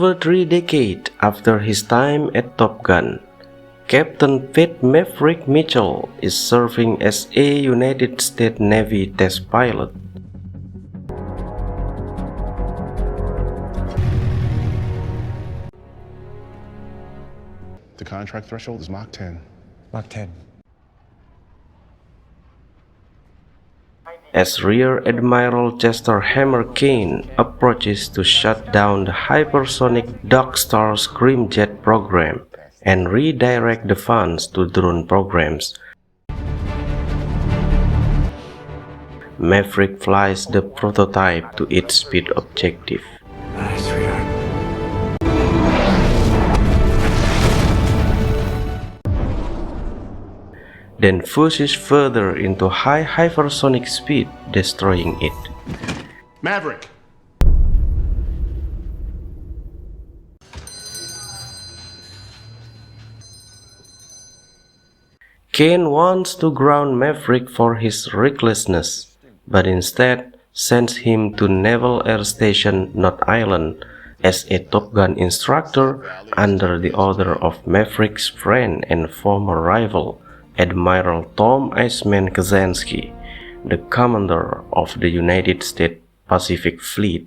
Over 3 decades after his time at Top Gun, Captain Pete Maverick Mitchell is serving as a United States Navy test pilot. The contract threshold is Mach 10. Mach 10. As Rear Admiral Chester Hammer Cain approaches to shut down the hypersonic Darkstar scramjet program and redirect the funds to drone programs, Maverick flies the prototype to its speed objective. Nice, sweetheart. Then pushes further into high hypersonic speed, destroying it. Maverick! Cain wants to ground Maverick for his recklessness, but instead sends him to Naval Air Station Knot Island as a Top Gun instructor under the order of Maverick's friend and former rival, Admiral Tom Iceman Kazansky, the commander of the United States Pacific Fleet.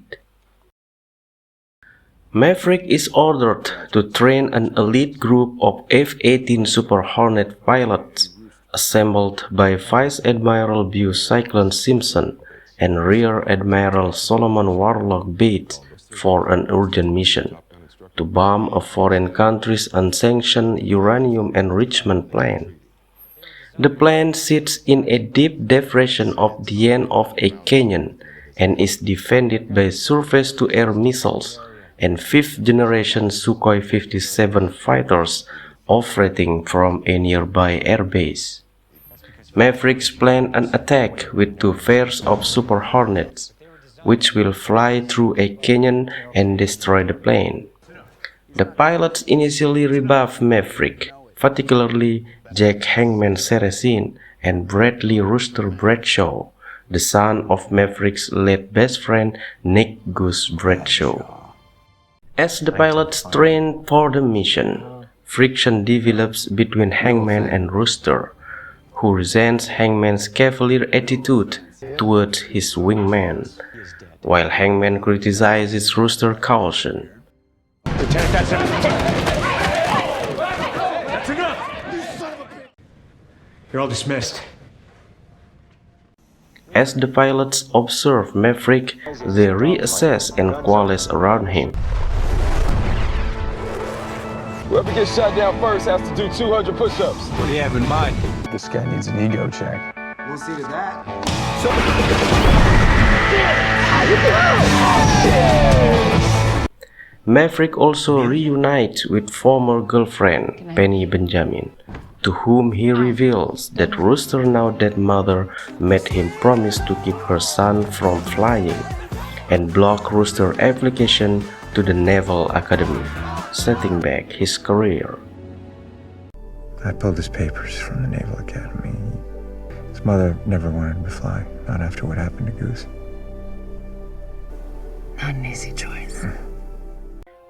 Maverick is ordered to train an elite group of F-18 Super Hornet pilots assembled by Vice Admiral Bew Cyclone Simpson and Rear Admiral Solomon Warlock Bates for an urgent mission to bomb a foreign country's unsanctioned uranium enrichment plant. The plant sits in a deep depression of the end of a canyon and is defended by surface-to-air missiles and fifth-generation Sukhoi 57 fighters operating from a nearby airbase. Mavericks plan an attack with 2 pairs of Super Hornets, which will fly through a canyon and destroy the plane. The pilots initially rebuff Maverick, particularly Jack Hangman Ceresin and Bradley Rooster Bradshaw, the son of Maverick's late best friend Nick Goose Bradshaw. As the pilots train for the mission, friction develops between Hangman and Rooster, who resents Hangman's cavalier attitude towards his wingman, while Hangman criticizes Rooster's caution. Lieutenant, that's enough. You're all dismissed. As the pilots observe Maverick, they reassess and coalesce around him. Whoever gets shot down first has to do 200 push-ups. What do you have in mind? This guy needs an ego check. We'll see to that. Maverick also reunites with former girlfriend Penny Benjamin, to whom he reveals that Rooster, now dead mother, made him promise to keep her son from flying and block Rooster's application to the Naval Academy, setting back his career. I pulled his papers from the Naval Academy. His mother never wanted him to fly, not after what happened to Goose. Not an easy choice.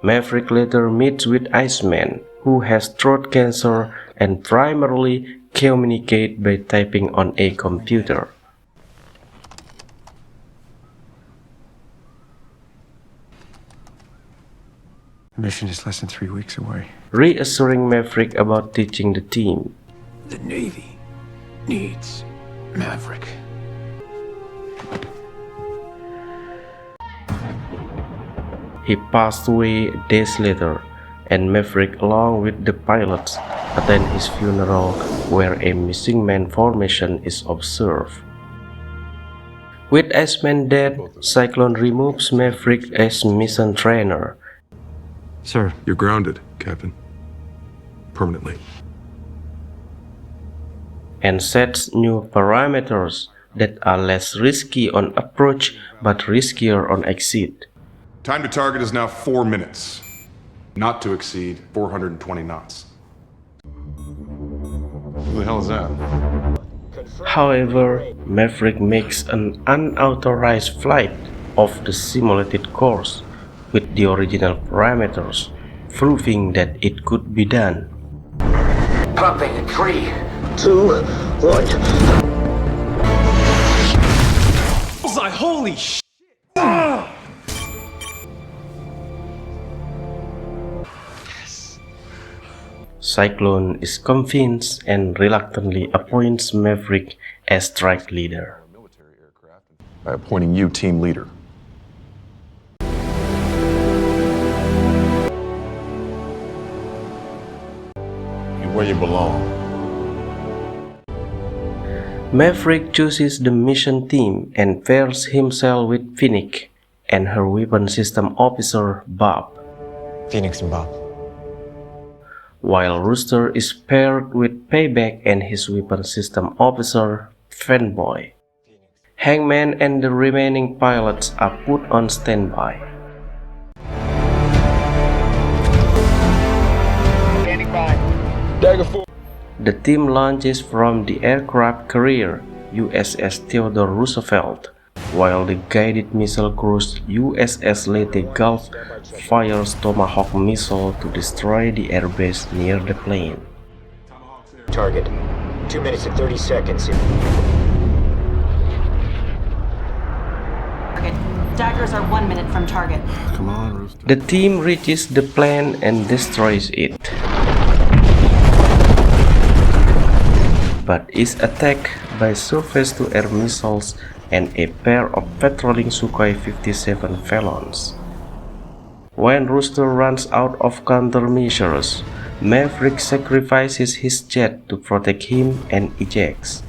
Maverick later meets with Iceman, who has throat cancer and primarily communicates by typing on a computer. The mission is less than 3 weeks away. Reassuring Maverick about teaching the team. The Navy needs Maverick. He passed away days later, and Maverick, along with the pilots, attend his funeral where a missing man formation is observed. With Iceman dead, Cyclone removes Maverick as mission trainer. Sir, you're grounded, Captain. Permanently. And sets new parameters that are less risky on approach but riskier on exit. Time to target is now 4 minutes. Not to exceed 420 knots. Who the hell is that? However, Maverick makes an unauthorized flight of the simulated course, with the original parameters, proving that it could be done. Pumping in 3, 2, 1. Holy sh! Cyclone is convinced and reluctantly appoints Maverick as strike leader. By appointing you team leader. You're where you belong. Maverick chooses the mission team and pairs himself with Phoenix and her weapon system officer Bob, Phoenix and Bob. while Rooster is paired with Payback and his weapon system officer Fanboy. Hangman and the remaining pilots are put on standby. Dagger 4. The team launches from the aircraft carrier USS Theodore Roosevelt, while the guided missile cruise USS Leyte Gulf fires Tomahawk missile to destroy the airbase near the plane. Target. 2 minutes and 30 seconds. Target. Daggers are 1 minute from target. Come on, Rooster. The team reaches the plane and destroys it, but is attacked by surface-to-air missiles and a pair of patrolling Sukhoi 57 Phalanx. When Rooster runs out of countermeasures, Maverick sacrifices his jet to protect him and ejects.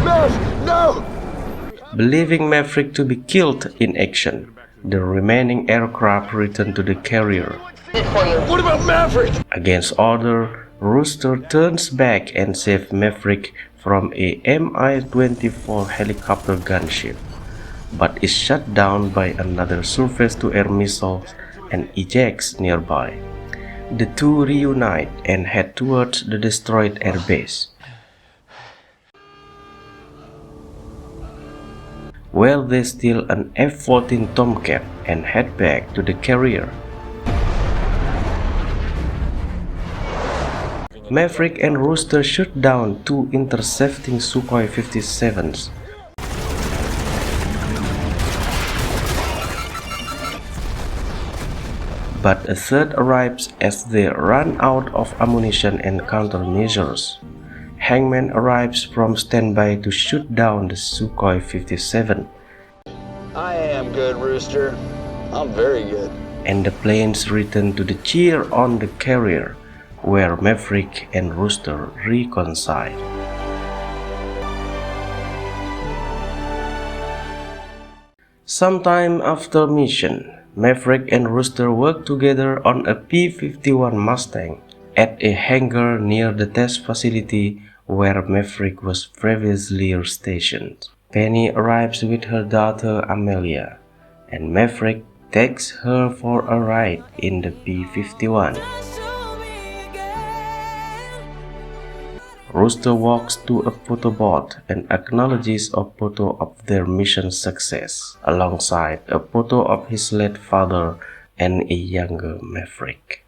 No! Believing Maverick to be killed in action, the remaining aircraft return to the carrier. What about Maverick? Against order, Rooster turns back and saves Maverick from a Mi-24 helicopter gunship, but is shot down by another surface-to-air missile and ejects nearby. The two reunite and head towards the destroyed airbase, where they steal an F-14 Tomcat and head back to the carrier. Maverick and Rooster shoot down two intercepting Sukhoi 57s. But a third arrives as they run out of ammunition and countermeasures. Hangman arrives from standby to shoot down the Sukhoi 57, I am good, Rooster. I'm very good. and the planes return to the cheer on the carrier, where Maverick and Rooster reconcile. Sometime after mission, Maverick and Rooster work together on a P-51 Mustang at a hangar near the test facility where Maverick was previously stationed. Penny arrives with her daughter Amelia, and Maverick takes her for a ride in the P-51. Rooster walks to a photo booth and acknowledges a photo of their mission success, alongside a photo of his late father and a younger Maverick.